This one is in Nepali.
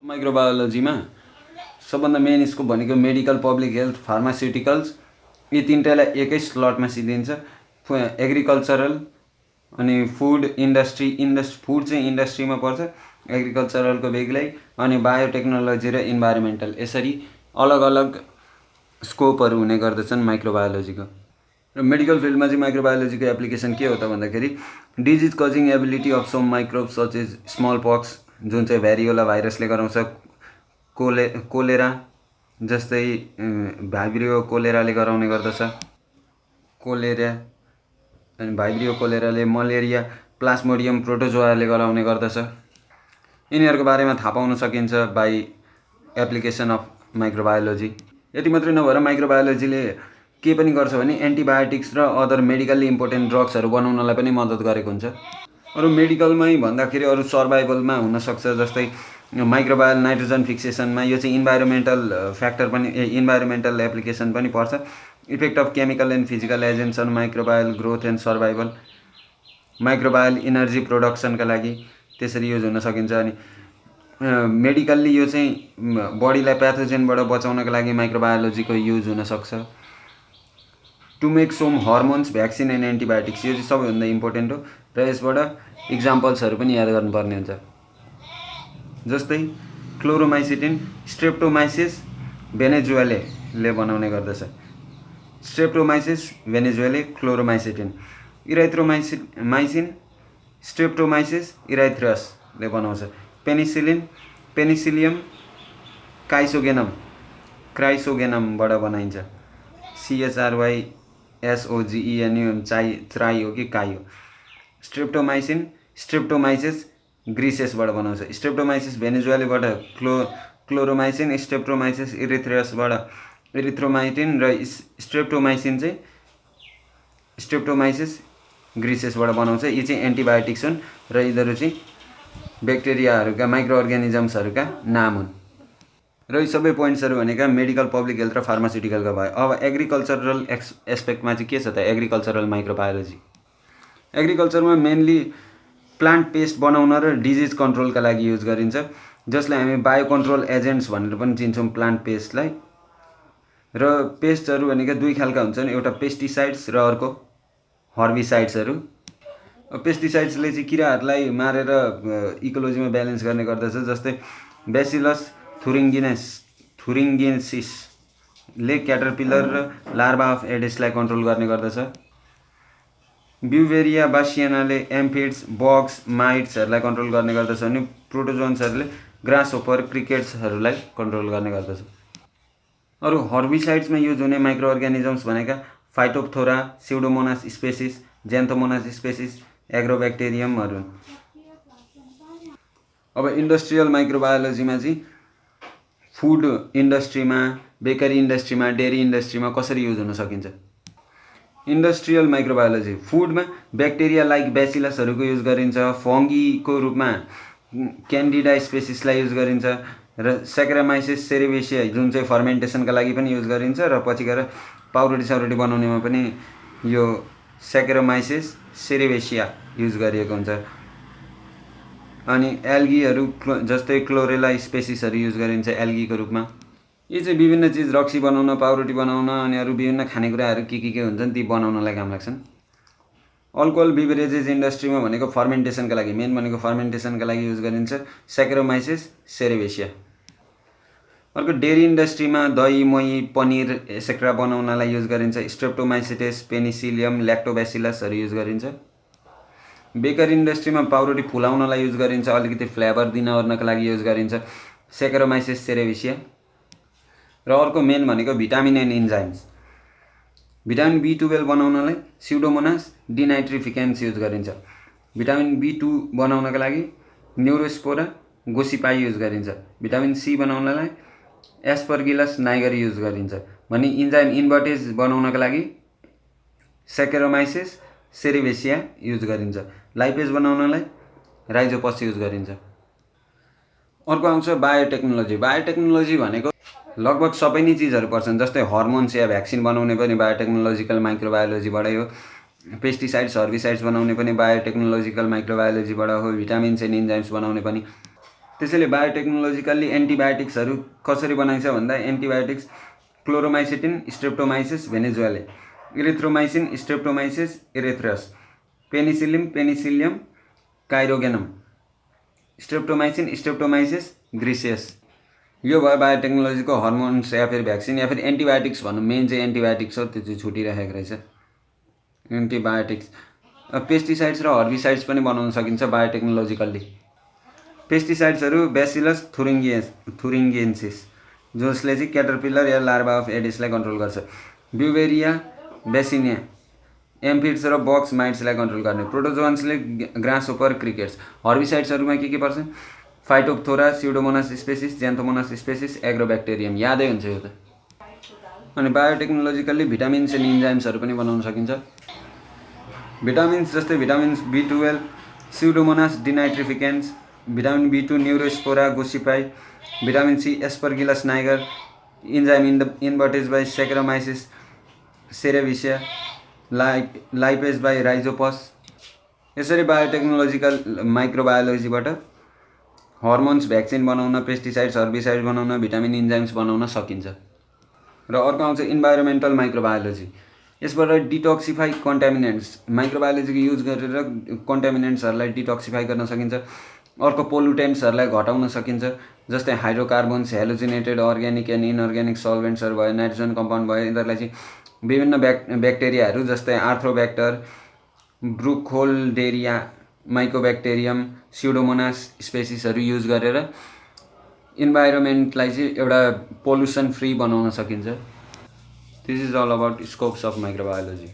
माइक्रोबायोलोजीमा सबभन्दा मेन स्कोप भनेको मेडिकल, पब्लिक हेल्थ, फार्मास्युटिकल्स, यी तीनटैलाई एकै स्लटमा सिद्धिन्छ। एग्रिकल्चरल अनि फुड इन्डस्ट्री फुड चाहिँ इन्डस्ट्रीमा पर्छ, एग्रिकल्चरलको बेग्लै, अनि बायोटेक्नोलोजी र इन्भाइरोमेन्टल, यसरी अलग अलग स्कोपहरू हुने गर्दछन् माइक्रोबायोलोजीको। र मेडिकल फिल्डमा चाहिँ माइक्रोबायोलोजीको एप्लिकेसन के हो त भन्दाखेरि disease causing ability of some microbes such is smallpox, जुन चाहिँ भ्यारियोला भाइरसले गराउँछ, कोलेरा जस्तै भाइब्रियो कोलेराले गराउने गर्दछ, कोलेरा अनि भाइब्रियो कोलेराले, मलेरिया प्लास्मोडियम प्रोटोजोआले गराउने गर्दछ। यिनीहरूको बारेमा थाहा पाउन सकिन्छ बाई एप्लिकेसन अफ माइक्रोबायोलोजी। यति मात्रै नभएर माइक्रोबायोलोजीले के पनि गर्छ भने एन्टिबायोटिक्स र अदर मेडिकल्ली इम्पोर्टेन्ट ड्रग्सहरू बनाउनलाई पनि मद्दत गरेको हुन्छ। अरू मेडिकलमै भन्दाखेरि अरू सर्भाइभलमा हुनसक्छ, जस्तै माइक्रोबायल नाइट्रोजन फिक्सेसनमा, यो चाहिँ इन्भाइरोमेन्टल फ्याक्टर पनि इन्भाइरोमेन्टल एप्लिकेसन पनि पर्छ। Effect of chemical and physical agents on microbial growth and survival, microbial energy प्रोडक्सनका लागि त्यसरी युज हुन सकिन्छ। अनि मेडिकल्ली यो चाहिँ बडीलाई प्याथोजेनबाट बचाउनका लागि माइक्रोबायोलोजीको युज हुनसक्छ। To make some hormones, vaccine and antibiotics, यो चाहिँ सबैभन्दा इम्पोर्टेन्ट हो र यसबाट इक्जाम्पल्सहरू पनि याद गर्नुपर्ने हुन्छ। जस्तै क्लोरोमाइसिटिन स्ट्रेप्टोमाइसिस भेनेजुएले बनाउने गर्दछ, स्ट्रेप्टोमाइसिस भेनेजुएले क्लोरोमाइसिटिन। इराइथ्रोमाइसिन स्ट्रेप्टोमाइसिस इराइथ्रसले बनाउँछ। पेनिसिलियम क्राइसोगेनमबाट बनाइन्छ, CHRYSOGENUM त्राई हो कि काई हो। स्ट्रेप्टोमाइसिस ग्रिसेसबाट बनाउँछ, स्ट्रेप्टोमाइसिस भेनेजुएलेबाट क्लोरोमाइसिन, स्ट्रेप्टोमाइसिस इरिथ्रसबाट इरिथ्रोमाइटिन र स्ट्रेप्टोमाइसिन चाहिँ स्ट्रेप्टोमाइसिस ग्रिसेसबाट बनाउँछ। यी चाहिँ एन्टिबायोटिक्स हुन् र यिनीहरू चाहिँ ब्याक्टेरियाहरूका माइक्रो अर्ग्यानिजम्सहरूका नाम हुन्। र यी सबै पोइन्ट्सहरू भनेका मेडिकल, पब्लिक हेल्थ र फार्मास्युटिकलका भयो। अब एग्रिकल्चरल एस्पेक्टमा चाहिँ के छ त एग्रिकल्चरल माइक्रोबायोलोजी। एग्रिकल्चरमा मेनली प्लान्ट पेस्ट बनाउन र डिजिज कन्ट्रोलका लागि युज गरिन्छ, जसलाई हामी बायो कन्ट्रोल एजेन्ट्स भनेर पनि चिन्छौँ प्लान्ट पेस्टलाई। र पेस्टहरू भनेका दुई खालका हुन्छन्, एउटा पेस्टिसाइड्स र अर्को हर्बिसाइड्सहरू। पेस्टिसाइड्सले चाहिँ किराहरूलाई मारेर इकोलोजीमा ब्यालेन्स गर्ने गर्दछ, जस्तै बेसिलस थुरिङ्गेन्सिसले क्याटरपिलर र लार्भा अफ एडेसलाई कन्ट्रोल गर्ने गर्दछ। ब्युभेरिया बासियानाले एम्फिड्स, बग्स, माइट्सहरूलाई कन्ट्रोल गर्ने गर्दछ, अनि प्रोटोजोन्सहरूले ग्रासहोपर, क्रिकेट्सहरूलाई कन्ट्रोल गर्ने गर्दछ। अरू हर्बिसाइड्समा युज हुने माइक्रो अर्ग्यानिजम्स भनेका फाइटोप्थोरा, स्युडोमोनास स्पेसिस, जेन्थोमोनास स्पेसिस, एग्रोब्याक्टेरियमहरू। अब इन्डस्ट्रियल माइक्रोबायोलोजीमा चाहिँ फुड इन्डस्ट्रीमा, बेकरी इन्डस्ट्रीमा, डेरी इन्डस्ट्रीमा कसरी युज हुन सकिन्छ। इन्डस्ट्रियल माइक्रोबायोलोजी फुडमा ब्याक्टेरिया लाइक बेसिलसहरूको युज गरिन्छ, फङ्गीको रूपमा क्यान्डिडा स्पेसिसलाई युज गरिन्छ, र सेक्रामाइसिस सेरिवेसिया जुन चाहिँ फर्मेन्टेसनका लागि पनि युज गरिन्छ, र पछि गएर पाउरोटी बनाउनेमा पनि यो सेक्रामाइसिस सेरिवेसिया युज गरिएको हुन्छ। अनि एल्गीहरू जस्तै क्लोरेला स्पेसिसहरू युज गरिन्छ एल्गीको रूपमा। यी चाहिँ विभिन्न चिज रक्सी बनाउन, पाउरोटी बनाउन, अनि अरू विभिन्न खानेकुराहरू के हुन्छन् ती बनाउनलाई काम लाग्छन्। अल्कोहल बिभरेजेस इन्डस्ट्रीमा भनेको फर्मेन्टेसनका लागि, मेन भनेको फर्मेन्टेसनका लागि युज गरिन्छ सेक्रोमाइसिस सेरिवेसिया। अर्को डेरी इन्डस्ट्रीमा दही, मही, पनिर एसेक्ट्रा बनाउनलाई युज गरिन्छ स्ट्रेप्टोमाइसिटिस, पेनिसिलियम, ल्याक्टोबेसिलसहरू युज गरिन्छ। बेकरी इन्डस्ट्रीमा पाउरोटी फुलाउनलाई युज गरिन्छ, अलिकति फ्लेभर दिन ओर्नका लागि युज गरिन्छ सेक्रोमाइसिस सेरिवेसिया। र अर्को मेन भनेको vitamin and enzymes, vitamin B12 बनाउनलाई स्युडोमोनास डिनाइट्रिफिकेन्स युज गरिन्छ। भिटामिन B2 बनाउनका लागि न्युरोस्पोरा गोसिपाई युज गरिन्छ। भिटामिन C बनाउनलाई एस्परगिलस नाइगर युज गरिन्छ। भने इन्जाइम इन्भर्टेज बनाउनका लागि सेक्रोमाइसिस सेरिवेसिया युज गरिन्छ। लाइपेज बनाउनलाई राइजोपस युज गरिन्छ। अर्को आउँछ बायोटेक्नोलोजी। बायोटेक्नोलोजी भनेको लगभग सबै नै चिजहरू पर्छन्, जस्तै हर्मोन्स या भ्याक्सिन बनाउने पनि बायोटेक्नोलोजिकल माइक्रोबायोलोजीबाटै हो, पेस्टिसाइड्स, हर्बिसाइड्स बनाउने पनि बायोटेक्नोलोजिकल माइक्रोबायोलोजीबाट हो, भिटामिन्स एन्ड इन्जाइम्स बनाउने पनि। त्यसैले बायोटेक्नोलोजिकल्ली एन्टिबायोटिक्सहरू कसरी बनाइन्छ भन्दा antibiotics chloromycetin Streptomyces venezuelae, erythromycin Streptomyces erythreus, Penicillium chrysogenum, streptomycin Streptomyces griseus. यो भयो बायोटेक्नोलोजीको हर्मोन्स या फिर भ्याक्सिन या फिर एन्टिबायोटिक्स भन्नु। मेन चाहिँ एन्टिबायोटिक्स हो, त्यो चाहिँ छुटिरहेको रहेछ। एन्टिबायोटिक्स पेस्टिसाइड्स र हर्बिसाइड्स पनि बनाउन सकिन्छ बायोटेक्नोलोजिकल्ली। पेस्टिसाइड्सहरू बेसिलस थुरिङ्गेन्सिस जसले चाहिँ क्याटरपिलर या लार्भा अफ एडिसलाई कन्ट्रोल गर्छ। ब्युवेरिया बेसिनिया एम्फिड्स र बक्स माइट्सलाई कन्ट्रोल गर्ने। प्रोटोजोन्सले ग्रासहोपर क्रिकेट्स। हर्बिसाइड्सहरूमा के पर्छ? Phytophthora, Pseudomonas species, Xanthomonas species, Agrobacterium. यादै हुन्छ यो त। अनि बायोटेक्नोलोजिकल्ली भिटामिन्स एन्ड इन्जाइम्सहरू पनि बनाउन सकिन्छ। भिटामिन्स जस्तै vitamins B12 Pseudomonas denitrificans, vitamin B2 Neurospora gossypii, vitamin C Aspergillus niger, enzyme invertase by Saccharomyces cerevisiae, lipase by Rhizopus. यसरी बायोटेक्नोलोजिकल माइक्रोबायोलोजीबाट हर्मोन्स, भ्याक्सिन बनाउन, पेस्टिसाइड्स, हर्बिसाइड्स बनाउन, भिटामिन इन्जाइम्स बनाउन सकिन्छ। र अर्को आउँछ इन्भाइरोमेन्टल माइक्रोबायोलोजी। यसबाट डिटोक्सिफाई कन्टामिनेन्ट्स, माइक्रोबायोलोजीको युज गरेर कन्टामिनेन्ट्सहरूलाई डिटोक्सिफाई गर्न सकिन्छ। अर्को पोलुटेन्ट्सहरूलाई घटाउन सकिन्छ, जस्तै हाइड्रोकार्बोन्स, हेलोजिनेटेड अर्ग्यानिक एन्ड इनअर्ग्यानिक सल्भेन्ट्सहरू भयो, नाइट्रोजन कम्पाउन्ड भयो। यिनीहरूलाई चाहिँ विभिन्न ब्याक्टेरियाहरू जस्तै आर्थ्रोब्याक्टर, ब्रुखोल्डेरिया, माइकोब्याक्टेरियम, स्युडोमोनास स्पेसिसहरू युज गरेर इन्भाइरोमेन्टलाई चाहिँ एउटा पोल्युसन फ्री बनाउन सकिन्छ। This is all about scopes of microbiology.